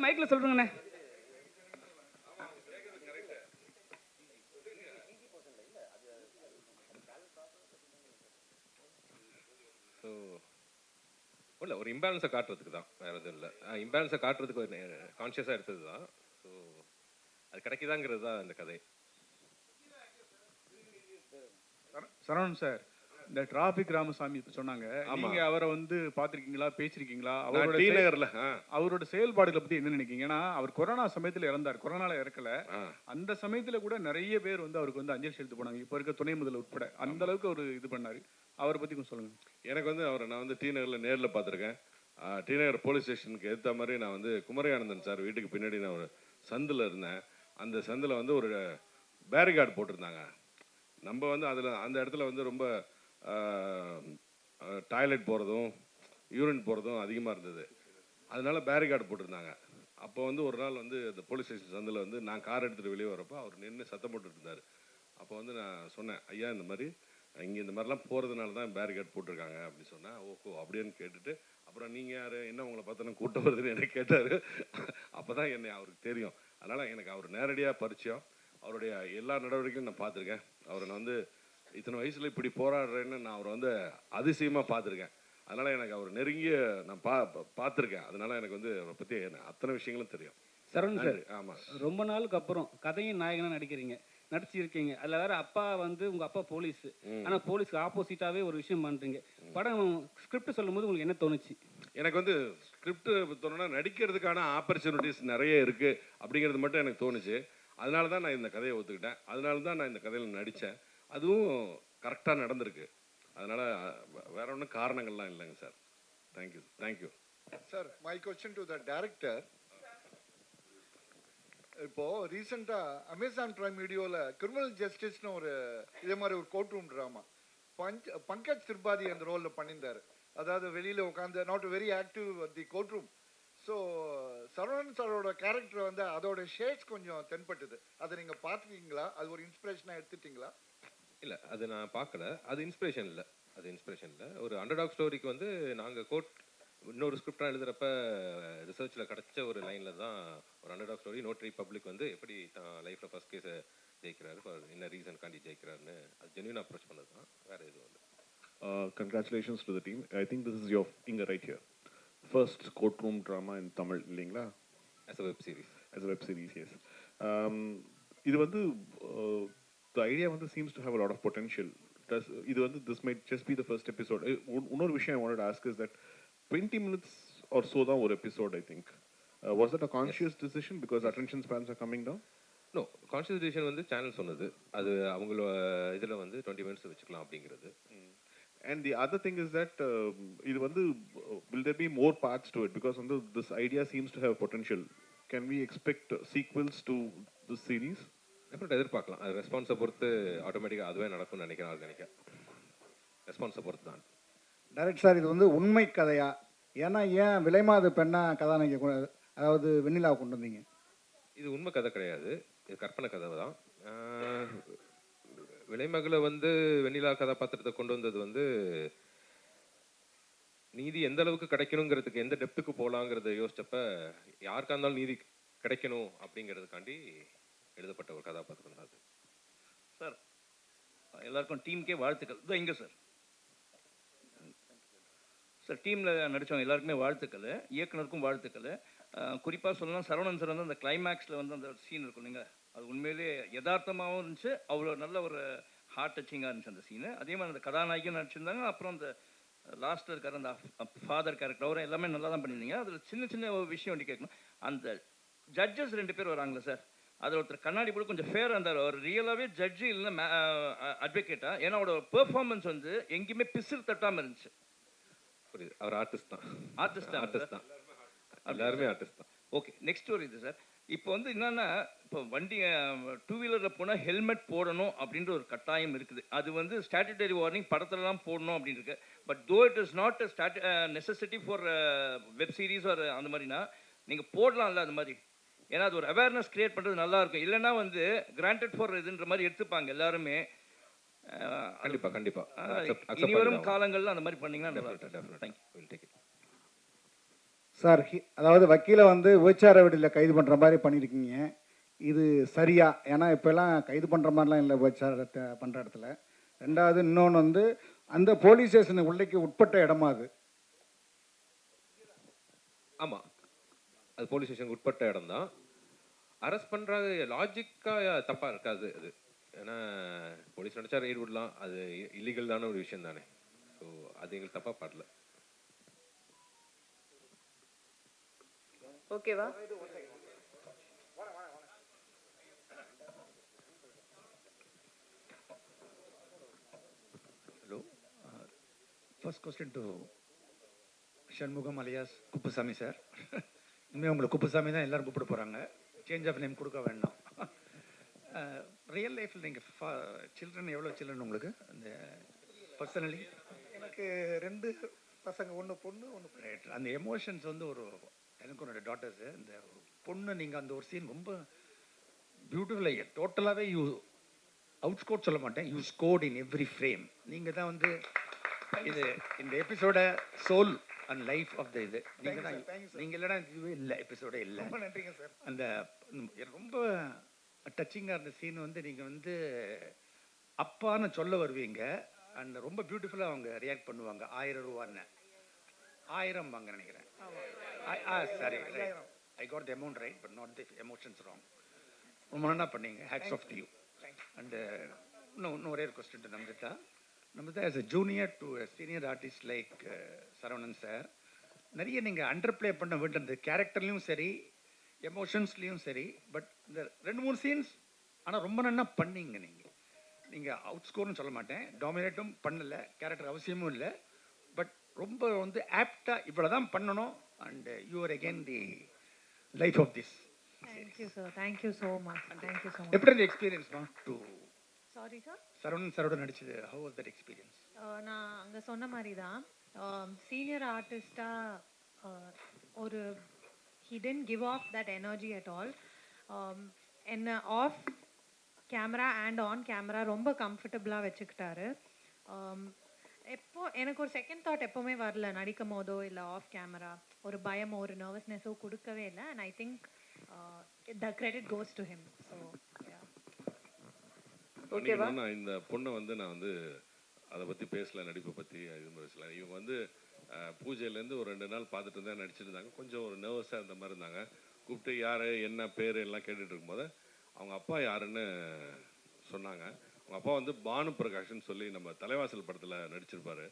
மைக்கில் சொல்கிறேங்கண்ணே. ஸோ இல்லை, ஒரு இம்பேலன்ஸை காட்டுறதுக்கு தான், வேறு எதுவும் இல்லை. இம்பேலன்ஸை காட்டுறதுக்கு ஒரு கான்ஷியஸாக எடுத்தது தான். ஸோ அது கிடைக்குதாங்கிறது தான் இந்த கதை. சரவணன் சார், இந்த டிராபிக் ராமசாமி சொன்னாங்க, நீங்க அவரை வந்து பாத்திருக்கீங்களா, பேசிருக்கீங்களா? அவரோட செயல்பாடுகளை பத்தி என்ன நினைக்கிறீங்க? ஏன்னா அவர் கொரோனா சமயத்துல இறந்தார், கொரோனால இறக்கல. அந்த சமயத்துல கூட நிறைய பேர் வந்து அவருக்கு வந்து அஞ்சலி செலுத்த போனாங்க, இப்ப இருக்க துணை முதல்வர் உட்பட. அந்த அளவுக்கு அவர் இது பண்ணாரு. அவரை பத்தி கொஞ்சம் சொல்லுங்க. எனக்கு வந்து அவரை நான் வந்து டி நகரில் நேரில் பார்த்துருக்கேன். டி நகர் போலீஸ் ஸ்டேஷனுக்கு ஏற்ற மாதிரி நான் வந்து குமரியானந்தன் சார் வீட்டுக்கு பின்னாடி நான் ஒரு சந்தில் இருந்தேன். அந்த சந்தில் வந்து ஒரு பேரிகார்டு போட்டிருந்தாங்க. நம்ம வந்து அதில் அந்த இடத்துல வந்து ரொம்ப டாய்லெட் போகிறதும் யூரின் போகிறதும் அதிகமாக இருந்தது. அதனால பேரிகார்டு போட்டிருந்தாங்க. அப்போ வந்து ஒரு நாள் வந்து அந்த போலீஸ் ஸ்டேஷன் சந்தில் வந்து நான் கார் எடுத்துகிட்டு வெளியே வரப்போ அவர் நின்று சத்தம் போட்டுட்டு இருந்தார். அப்போ வந்து நான் சொன்னேன், ஐயா இந்த மாதிரி இங்கே இந்த மாதிரிலாம் போகிறதுனால தான் பேரிகார்டு போட்டிருக்காங்க அப்படின்னு சொன்னேன். ஓஹோ அப்படின்னு கேட்டுட்டு, அப்புறம் நீங்கள் யார், என்ன உங்களை பார்த்தோன்னா கூட்டம் வருதுன்னு என்ன கேட்டார். அப்போ தான் என்னை அவருக்கு தெரியும். அதனால் எனக்கு அவர் நேரடியாக பரிச்சயம். அவருடைய எல்லா நடவடிக்கையும் நான் பார்த்துருக்கேன். அவரை நான் வந்து இத்தனை வயசில் இப்படி போராடுறேன்னு நான் அவரை வந்து அதிசயமாக பார்த்துருக்கேன். அதனால் எனக்கு அவர் நெருங்கிய நான் பார்த்துருக்கேன். அதனால் எனக்கு வந்து அவரை பற்றி அத்தனை விஷயங்களும் தெரியும். சரவணன் சார், ஆமாம், ரொம்ப நாளுக்கு அப்புறம் கதையும் நாயகனாக நடிச்சிருக்கீங்க. அதில் வேற அப்பா வந்து உங்கள் அப்பா போலீஸ், ஆனால் போலீஸ்க்கு ஆப்போசிட்டாகவே ஒரு விஷயம் பண்ணுறீங்க. படம் ஸ்கிரிப்ட் சொல்லும் போது உங்களுக்கு என்ன தோணுச்சு? எனக்கு வந்து ஸ்கிரிப்ட் தோணுன்னா நடிக்கிறதுக்கான ஆப்பர்ச்சுனிட்டிஸ் நிறைய இருக்குது அப்படிங்கிறது மட்டும் எனக்கு தோணுச்சு. அதனால தான் நான் இந்த கதையை ஒத்துக்கிட்டேன். அதனால தான் நான் இந்த கதையில் நடித்தேன். அதுவும் கரெக்டாக நடந்திருக்கு. அதனால் வேற ஒன்றும் காரணங்கள்லாம் இல்லைங்க sir. Thank you sir. My question to the director. இப்போ ரீசெண்டாக அமேசான் பிரைம் வீடியோவில் கிரிமினல் ஜஸ்டிஸ்னு ஒரு இதே மாதிரி ஒரு court room drama Pankaj Tripathi அந்த ரோலில் பண்ணியிருந்தார். அதாவது வெளியில் உட்காந்து not very active the court room. So Saravanan சாரோட கேரக்டர் வந்து அதோட ஷேட்ஸ் கொஞ்சம் தென்பட்டுது. அதை நீங்கள் பார்த்துக்கிங்களா? அது ஒரு இன்ஸ்பிரேஷனாக எடுத்துட்டிங்களா? இல்லை, அது நான் பார்க்கல. அது இன்ஸ்பிரேஷன் இல்லை. ஒரு அண்டர்டாக் ஸ்டோரிக்கு வந்து நாங்கள் இன்னொரு ஸ்கிரிப்டாக எழுதுகிறப்ப ரிசர்ச்சில் கிடச்ச ஒரு லைனில் தான் ஒரு அண்டர்டாக் ஸ்டோரி. நோட்டரி பப்ளிக் வந்து எப்படி தான் லைஃப்பில் ஃபஸ்ட் கேஸை ஜெயிக்கிறாரு, என்ன ரீசன் காண்டி ஜெயிக்கிறாருன்னு அது ஜென்யூன் அப்ரோச் பண்ணது தான், வேறு எதுவும் இல்லை. Congratulations to the team. I think this is your finger right here. First courtroom drama in Tamil, இல்லைங்களா? As a web series, yes. இது வந்து the idea வந்து seems to have a lot of potential. இது வந்து this might just be the first episode. இன்னொரு விஷயம் I wanted to ask is that 20 minutes or so தான் ஒரு episode, I think. Was that a conscious decision because attention spans are coming down? No, conscious decision வந்து channel சொன்னது. அது அவங்களோட இதில் வந்து 20 minutes வச்சுக்கலாம் அப்படிங்கிறது. And the other thing is that இது வந்து will there be more parts to it because வந்து this idea seems to have potential. Can we expect sequels to this series? டெஃபினட்டாக எதிர்பார்க்கலாம். அது ரெஸ்பான்ஸை பொறுத்து ஆட்டோமேட்டிக்காக அதுவே நடக்கும்னு நினைக்கிறேன். ஆர்கானிக்காக ரெஸ்பான்ஸை பொறுத்து தான். டைரக்ட் சார், இது வந்து உண்மை கதையா? ஏன்னா ஏன் விலைமாது பெண்ணா கதாநாயகி அதாவது வெண்ணிலாவை கொண்டு வந்தீங்க? இது உண்மை கதை கிடையாது, இது கற்பனை கதை தான். விலைமகளை வந்து வெண்ணிலா கதாபாத்திரத்தை கொண்டு வந்தது வந்து நீதி எந்த அளவுக்கு கிடைக்கணுங்கிறதுக்கு, எந்த டெப்த்துக்கு போகலாங்கிறத யோசிச்சப்ப யாருக்கா இருந்தாலும் நீதி கிடைக்கணும் அப்படிங்கிறதுக்காண்டி எழுதப்பட்ட ஒரு கதாபாத்திரம் தான் அது. சார், எல்லாருக்கும் டீமுக்கே வாழ்த்துக்கள். இதோ இங்கே சார். சார், டீமில் நடித்தவங்க எல்லாருக்குமே வாழ்த்துக்கள், இயக்குனருக்கும் வாழ்த்துக்கள். குறிப்பாக சொல்லலாம், சரவணன் சார் வந்து அந்த கிளைமேக்ஸில் வந்து அந்த சீன் இருக்கும் இல்லைங்க, அது உண்மையிலேயே யதார்த்தமாகவும் இருந்துச்சு, அவ்வளோ நல்ல ஒரு ஹார்ட் டச்சிங்காக இருந்துச்சு அந்த சீனு. அதே மாதிரி அந்த கதாநாயகியும் நடிச்சிருந்தாங்க. அப்புறம் அந்த லாஸ்ட்டில் இருக்கிற அந்த ஃபாதர் கேரக்டர் அவரை எல்லாமே நல்லா தான் பண்ணியிருந்தீங்க. அதில் சின்ன சின்ன ஒரு விஷயம் ஒன்று கேட்கணும். அந்த ஜட்ஜஸ் 2 பேர் வராங்களே சார், அதில் ஒருத்தர் கண்ணாடி போட்டு கொஞ்சம் ஃபேராக இருந்தார். அவர் ரியலாகவே ஜட்ஜு இல்லைன்னா அட்வொகேட்டா? ஏன்னா அவரோட பெர்ஃபார்மன்ஸ் வந்து எங்கேயுமே பிசிறு தட்டாமல் இருந்துச்சு. புரியுது, அவர் ஆர்டிஸ்ட் தான். எல்லாருமே ஆர்டிஸ்ட் தான். ஓகே, நெக்ஸ்ட் ஒரு இது சார். இப்போ வந்து என்னன்னா, இப்போ வண்டி 2 வீலரில் போனால் ஹெல்மெட் போடணும் அப்படின்ற ஒரு கட்டாயம் இருக்குது. அது வந்து ஸ்டாட்யூட்டரி வார்னிங் படத்துலலாம் போடணும் அப்படின்னு இருக்கு. But though it is not necessity for web series ஒரு அந்த மாதிரினா நீங்கள் போடலாம்ல அந்த மாதிரி. ஏன்னா அது ஒரு அவேர்னஸ் கிரியேட் பண்ணுறது நல்லாயிருக்கும். இல்லைன்னா வந்து கிராண்டட் ஃபார் இதுன்ற மாதிரி எடுத்துப்பாங்க எல்லாருமே. கண்டிப்பாக இனி வரும் காலங்களில் அந்த மாதிரி பண்ணிங்கன்னா நல்லா இருக்கும். தேங்க்யூ. சார் அதாவது வக்கீலை வந்து விபச்சார வீடில் கைது பண்ணுற மாதிரி பண்ணியிருக்கீங்க. இது சரியா? ஏன்னா இப்போல்லாம் கைது பண்ணுற மாதிரிலாம் இல்லை விபச்சாரத்தை பண்ணுற இடத்துல. ரெண்டாவது இன்னொன்று வந்து அந்த போலீஸ் ஸ்டேஷன் உள்ளைக்கு உட்பட்ட இடமா அது? ஆமாம், அது போலீஸ் ஸ்டேஷனுக்கு உட்பட்ட இடம் தான். அரெஸ்ட் பண்ணுறது லாஜிக்காக தப்பாக இருக்காது அது. ஏன்னா போலீஸ் நினச்சா ரெய்டு விடலாம், அது இல்லீகல் தான ஒரு விஷயம் தானே. ஸோ அது எங்களுக்கு தப்பாக பாடல. ஓகேவா? Hello, first question to Shanmugam alias Kuppusamy sir. இனிமேல் உங்களை குப்புசாமி தான் எல்லாரும் கூப்பிட போகிறாங்க, சேஞ்ச் ஆஃப் நேம் கொடுக்க வேண்டாம். ரியல் லைஃப்பில் நீங்கள் சில்ட்ரன் எவ்வளோ சில்ட்ரன் உங்களுக்கு அந்த பர்சனலி? எனக்கு 2 பசங்க, 1 பொண்ணு 1 ரைட். அந்த எமோஷன்ஸ் வந்து எனக்கு என்னோட டாட்டர்ஸு, இந்த பொண்ணு நீங்கள் அந்த ஒரு சீன் ரொம்ப பியூட்டிஃபுல்லாக டோட்டலாகவே அவுட் ஸ்கோர் சொல்ல மாட்டேன், you scored in every frame. நீங்கள் தான் வந்து இது இந்த எபிசோட soul and life of the இது நீங்கள் தான். நீங்கள் இல்லைனா இதுவே இல்லை, எபிசோடே இல்லை. ரொம்ப நன்றிங்க சார். அந்த ரொம்ப டச்சிங்காக இருந்த சீன் வந்து நீங்கள் வந்து அப்பான்னு சொல்ல வருவீங்க, அண்ட் ரொம்ப பியூட்டிஃபுல்லாக அவங்க ரியாக்ட் பண்ணுவாங்க. 1000 ரூபான்னு 1000 வாங்க நினைக்கிறேன். Sorry, I got the amount right but not the emotions wrong. ரொம்ப நல்லா பண்ணீங்க, hats off to you. And இன்னும் ஒரே ஒரு question to Namritha. Namritha, as a junior to senior artist like Saravanan sir, நிறைய நீங்கள் அண்டர் ப்ளே பண்ண வேண்டியது கேரக்டர்லேயும் சரி எமோஷன்ஸ்லேயும் சரி. பட் இந்த 2-3 சீன்ஸ் ஆனால் ரொம்ப நல்லா பண்ணீங்க. நீங்கள் அவுட் ஸ்கோர்னு சொல்ல மாட்டேன், டாமினேட்டும் பண்ணலை, கேரக்டர் அவசியமும் இல்லை, பட் ரொம்ப வந்து ஆப்டாக இவ்வளோ தான் பண்ணணும். And you are again the life of this. Thank you sir, thank you so much, thank you so much. எப்படி இந்த எக்ஸ்பீரியன்ஸ்மா டு சாரி சார், சரவணன் சாரோட நடிச்சது? How was that experience? நான் அங்கே சொன்ன மாதிரி தான் சீனியர் ஆர்டிஸ்டாக ஒரு he didn't give off that energy at all. என்ன off camera and on camera ரொம்ப கம்ஃபர்டபுளாக வச்சுக்கிட்டாரு. எப்போ எனக்கு ஒரு செகண்ட் தாட் எப்போவுமே வரல, நடிக்கும் போதோ இல்லை ஆஃப் கேமரா ஒரு பயமோ ஒரு நர்வஸ்னஸோ கொடுக்கவே இல்லை. And I think the credit goes to him. So ஓகேவா? நான் இந்த பொண்ணை வந்து நான் வந்து அதை பற்றி பேசல, நடிப்பை பற்றி இது பேசல. இவங்க வந்து பூஜையிலேருந்து ஒரு 2 நாள் பார்த்துட்டு இருந்தால் நடிச்சிருந்தாங்க. கொஞ்சம் ஒரு நர்வஸாக இருந்த மாதிரி இருந்தாங்க. கூப்பிட்டு யார் என்ன பேர் எல்லாம் கேட்டுட்டு இருக்கும்போது அவங்க அப்பா யாருன்னு சொன்னாங்க. அவங்க அப்பா வந்து பானு பிரகாஷ்னு சொல்லி நம்ம தலைவாசல் படத்தில் நடிச்சிருப்பார்.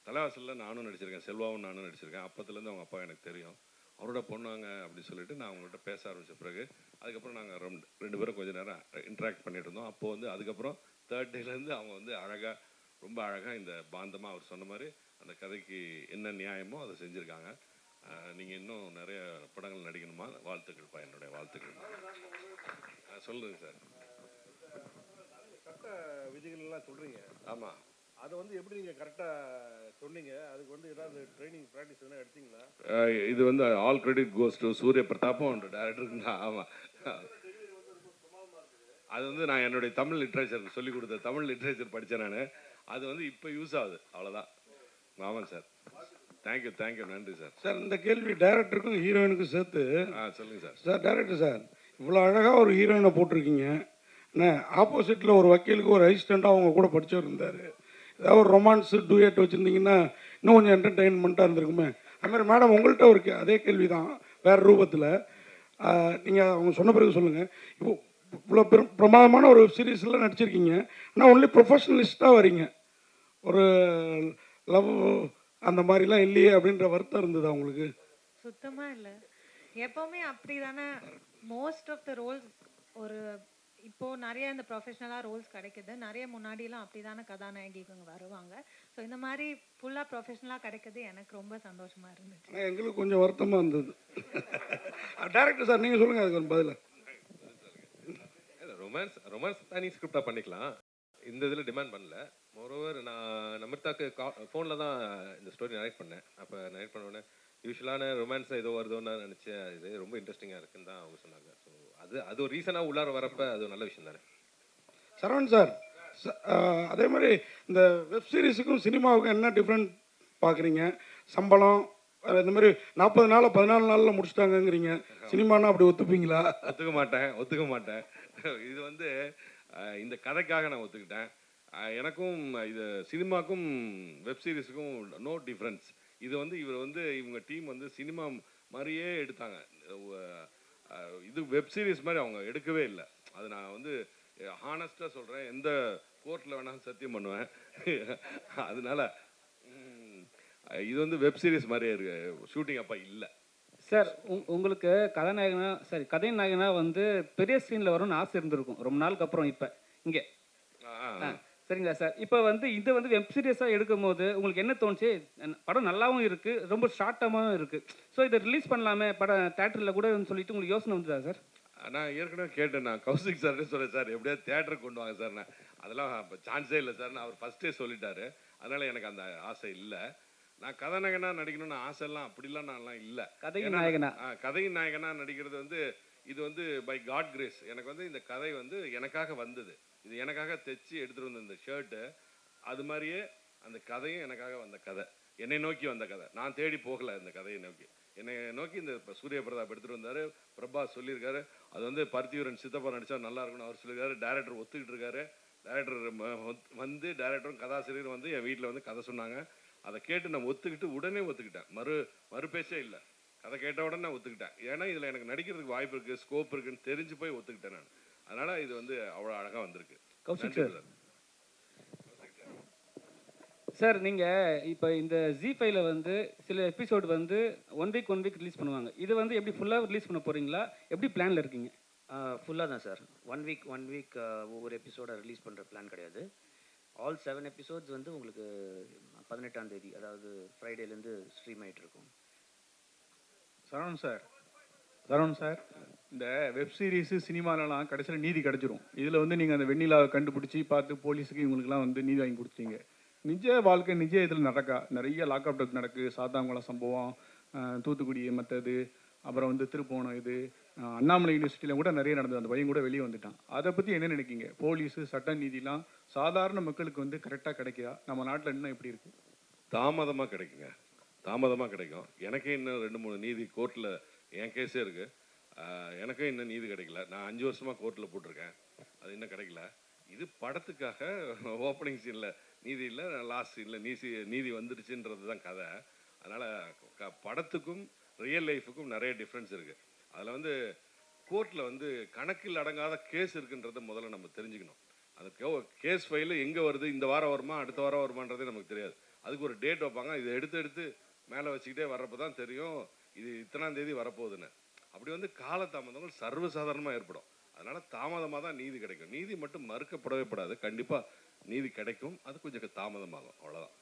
தலைவாசலில் நானும் நடிச்சிருக்கேன், செல்வாவும் நானும் நடிச்சிருக்கேன். அப்பத்துலேருந்து அவங்க அப்பா எனக்கு தெரியும். அவரோட பொண்ணாங்க அப்படின்னு சொல்லிட்டு நான் அவங்கள்ட்ட பேச ஆரம்பித்த பிறகு அதுக்கப்புறம் நாங்கள் 2 பேரும் கொஞ்சம் நேரம் இன்ட்ராக்ட் பண்ணிட்டு இருந்தோம். அப்போது வந்து அதுக்கப்புறம் 3rd டேலேருந்து அவங்க வந்து அழகாக, ரொம்ப அழகாக இந்த பாந்தமாக அவர் சொன்ன மாதிரி அந்த கதைக்கு என்ன நியாயமோ அதை செஞ்சுருக்காங்க. நீங்கள் இன்னும் நிறைய படங்கள் நடிக்கணுமா? வாழ்த்துக்கள்ப்பா, என்னுடைய வாழ்த்துக்கள். சொல்லுங்க சார். சட்ட விதிகள் எல்லாம் சொல்கிறீங்க. ஆமாம், அதை வந்து எப்படி நீங்கள் கரெக்டாக சொன்னீங்க? அதுக்கு வந்து ஏதாவது ட்ரைனிங் ப்ராக்டிஸ் எதுனா எடுத்தீங்களா? இது வந்து ஆல் கிரெடிட் கோஸ் டு சூரிய பிரதாப்பும் டேரக்டருக்கு தான். ஆமாம், அது வந்து நான் என்னுடைய தமிழ் லிட்ரேச்சர் சொல்லிக் கொடுத்த தமிழ் லிட்ரேச்சர் படித்தேன் நான். அது வந்து இப்போ யூஸ் ஆகுது, அவ்வளோதான். ஆமாம் சார், தேங்க்யூ தேங்க்யூ, நன்றி சார். சார், இந்த கேள்வி டைரக்டருக்கும் ஹீரோயினுக்கும் சேர்த்து. சொல்லுங்கள் சார். சார் டைரக்டர் சார், இவ்வளோ அழகாக ஒரு ஹீரோயினை போட்டிருக்கீங்க. என்ன ஆப்போசிட்டில் ஒரு வக்கீலுக்கு ஒரு அசிஸ்டண்ட்டாக அவங்க கூட படித்தவர் இருந்தார். ஏதாவது ஒரு ரொமான்ஸு டூயட் வச்சுருந்தீங்கன்னா இன்னும் கொஞ்சம் என்டர்டெயின்மெண்ட்டாக இருந்திருக்குமே. அதுமாதிரி மேடம் உங்கள்கிட்ட ஒரு அதே கேள்வி தான் வேறு ரூபத்தில். நீங்கள் அவங்க சொன்ன பிறகு சொல்லுங்கள். இப்போ இவ்வளோ பிரமாதமான ஒரு வெப் சீரிஸில் நடிச்சிருக்கீங்க, ஆனால் ஒன்லி ப்ரொஃபஷனலிஸ்ட்டாக வரீங்க. ஒரு லவ் அந்த மாதிரிலாம் இல்லையே அப்படின்ற வருத்தம் இருந்தது அவங்களுக்கு? சுத்தமாக இல்லை, எப்போவுமே அப்படி தானே. மோஸ்ட் ஆஃப் த ரோல்ஸ் ஒரு இப்போது நிறைய இந்த ப்ரொஃபஷ்னலாக ரோல்ஸ் கிடைக்குது. நிறைய முன்னாடியெல்லாம் அப்படி தானே கதாநாயகிங்க வருவாங்க. ஸோ இந்த மாதிரி ஃபுல்லாக ப்ரொஃபஷ்னலாக கிடைக்கிறது எனக்கு ரொம்ப சந்தோஷமாக இருந்துச்சு. எங்களுக்கு கொஞ்சம் வருத்தமாக இருந்தது. டேரக்டர் சார், நீங்கள் சொல்லுங்கள் அதுக்கு ஒரு பதில். ரொமான்ஸ் தனி ஸ்கிரிப்டாக பண்ணிக்கலாம், இந்த இதில் டிமாண்ட் பண்ணல. மோரோவர் நான் நமிதாக்கு ஃபோனில் தான் இந்த ஸ்டோரி நரேட் பண்ணேன். அப்போ நரேட் பண்ணோடனே யூஸ்வலான ரொமான்ஸ் ஏதோ வருதோன்னு நினச்சேன். இது ரொம்ப இன்ட்ரெஸ்டிங்காக இருக்குன்னு தான் அவங்க சொன்னாங்க. ஸோ அது ஒரு ரீசனாக உள்ளார வரப்போ அது ஒரு நல்ல விஷயம் தானே. சரவணன் சார், அதே மாதிரி இந்த வெப் சீரிஸுக்கும் சினிமாவுக்கும் என்ன டிஃப்ரெண்ட் பார்க்குறீங்க? சம்பளம், இந்த மாதிரி 40 நாள் 14 நாளில் முடிச்சிட்டாங்கங்கிறீங்க. சினிமானா அப்படி ஒத்துப்பீங்களா? ஒத்துக்க மாட்டேன். இது வந்து இந்த கதைக்காக நான் ஒத்துக்கிட்டேன். எனக்கும் இது சினிமாக்கும் வெப் சீரிஸுக்கும் நோ டிஃப்ரென்ஸ். இது வந்து இவங்க டீம் வந்து சினிமா மாதிரியே எடுத்தாங்க. இது வெப் சீரிஸ் மாதிரி அவங்க எடுக்கவே இல்லை. அது நான் வந்து ஹானஸ்டாக சொல்கிறேன். எந்த கோர்ட்டில் வேணாலும் சத்தியம் பண்ணுவேன். அதனால இது வந்து வெப் சீரிஸ் மாதிரியே இருக்கு. ஷூட்டிங் அப்போ இல்லை சார். உங்களுக்கு கதாநாயகனா கதை நாயகனா வந்து பெரிய ஸ்க்ரீனில் வரும்னு ஆசை இருந்திருக்கும் ரொம்ப நாளுக்கு அப்புறம். இப்போ இங்கே சரிங்களா சார்? இப்போ வந்து இது வந்து வெப் சீரியஸாக எடுக்கும் போது உங்களுக்கு என்ன தோணுச்சு? படம் நல்லாவும் இருக்குது, ரொம்ப ஷார்ட்டாகவும் இருக்குது. ஸோ இதை ரிலீஸ் பண்ணலாமே படம் தேட்டரில் கூட சொல்லிட்டு உங்களுக்கு யோசனை வந்துதா சார்? நான் ஏற்கனவே கேட்டேன். நான் கௌசிக் சார்ட்டே சொல்கிறேன், சார் எப்படியாவது தேட்டருக்கு கொண்டு வாங்க சார். நான் அதெல்லாம் இப்போ சான்ஸே இல்லை சார். அவர் ஃபஸ்ட்டே சொல்லிட்டாரு. அதனால் எனக்கு அந்த ஆசை இல்லை. நான் கதாநாயகனாக நடிக்கணும்னு ஆசைலாம் அப்படிலாம் நான்லாம் இல்லை. கதையின் நாயகனா கதையின் நாயகனாக நடிக்கிறது வந்து இது வந்து பை காட் கிரேஸ். எனக்கு வந்து இந்த கதை வந்து எனக்காக வந்தது. இது எனக்காக தைச்சி எடுத்துகிட்டு வந்த இந்த ஷர்ட்டு அது மாதிரியே அந்த கதையும் எனக்காக வந்த கதை. என்னை நோக்கி வந்த கதை. நான் தேடி போகலை இந்த கதையை நோக்கி. என்னை நோக்கி இந்த சூரிய பிரதாப் எடுத்துகிட்டு வந்தார். பிரபாஸ் சொல்லியிருக்காரு அது வந்து பருத்தியூரன் சித்தப்பா நடித்தா நல்லா இருக்குன்னு அவர் சொல்லியிருக்காரு. டேரக்டர் ஒத்துக்கிட்டு இருக்காரு. டேரக்டர் வந்து டேரக்டரும் கதாசிரியரும் வந்து என் வீட்டில் வந்து கதை சொன்னாங்க. அதை கேட்டு நான் உடனே ஒத்துக்கிட்டேன். மறு பேச்சே இல்லை. கதை கேட்ட உடனே நான் ஒத்துக்கிட்டேன். ஏன்னா இதில் எனக்கு நடிக்கிறதுக்கு வாய்ப்பு இருக்குது, ஸ்கோப் இருக்குன்னு தெரிஞ்சு போய் ஒத்துக்கிட்டேன் நான். அதனால் இது வந்து அவ்வளோ அழகாக வந்திருக்கு. கௌசிக் சார் நீங்கள் இப்போ இந்த ஜி5ல வந்து சில எபிசோடு வந்து ஒன் வீக் ரிலீஸ் பண்ணுவாங்க. இது வந்து எப்படி ஃபுல்லாக ரிலீஸ் பண்ண போகிறீங்களா? எப்படி பிளானில் இருக்கீங்க? ஃபுல்லாக தான் சார். ஒன் வீக் ஒவ்வொரு எபிசோடை ரிலீஸ் பண்ணுற பிளான் கிடையாது. ஆல் 7 எபிசோட்ஸ் வந்து உங்களுக்கு 18ஆம் தேதி, அதாவது ஃப்ரைடேலேருந்து ஸ்ட்ரீம் ஆகிட்டு இருக்கும். சரவணன் சார், இந்த வெப் சீரிஸு சினிமாலலாம் கடைசியில் நீதி கிடச்சிரும். இதில் வந்து நீங்கள் அந்த வெண்ணிலாவை கண்டுபிடிச்சி பார்த்து போலீஸுக்கு இவங்களுக்குலாம் வந்து நீதி வாங்கி கொடுத்தீங்க. நிஜ வாழ்க்கை இதில் நிறைய லாக்அப் டெத் நடக்கு. சாத்தாங்குளம் சம்பவம், தூத்துக்குடி மற்றது, அப்புறம் வந்து திருப்போணம், இது அண்ணாமலை யூனிவர்சிட்டியில் கூட நிறைய நடந்தது. அந்த பையன் கூட வெளியே வந்துட்டான். அதை பற்றி என்ன நினைக்கிங்க? போலீஸு சட்ட நீதிலாம் சாதாரண மக்களுக்கு வந்து கரெக்டாக கிடைக்குதா? நம்ம நாட்டில் இன்னும் எப்படி இருக்குது? தாமதமாக கிடைக்கும். எனக்கே இன்னும் 2-3 நீதி கோர்ட்டில் என் கேஸே இருக்குது. எனக்கும் இன்னும் நீதி கிடைக்கல. நான் 5 வருஷமாக கோர்ட்டில் போட்டிருக்கேன். அது இன்னும் கிடைக்கல. இது படத்துக்காக ஓப்பனிங் சீனில் நீதி இல்லை, லாஸ்ட் சீனில் நீதி வந்துடுச்சுன்றது தான் கதை. அதனால் படத்துக்கும் ரியல் லைஃபுக்கும் நிறைய டிஃப்ரென்ஸ் இருக்குது. அதில் வந்து கோர்ட்டில் வந்து கணக்கில் அடங்காத கேஸ் இருக்குன்றதை முதல்ல நம்ம தெரிஞ்சுக்கணும். அந்த கேஸ் ஃபைலு எங்கே வருது, இந்த வாரம் வருமா அடுத்த வாரம் வருமானதே நமக்கு தெரியாது. அதுக்கு ஒரு டேட் வைப்பாங்க. இதை எடுத்து மேலே வச்சுக்கிட்டே வர்றப்போ தான் தெரியும் இது இத்தனாம் தேதி வரப்போகுதுன்னு. அப்படி வந்து காலதாமதங்கள் சர்வசாதாரணமாக ஏற்படும். அதனால் தாமதமாக தான் நீதி கிடைக்கும். நீதி மட்டும் மறுக்கப்படவே படாது. கண்டிப்பாக நீதி கிடைக்கும். அது கொஞ்சம் தாமதமாகும். அவ்வளோதான்.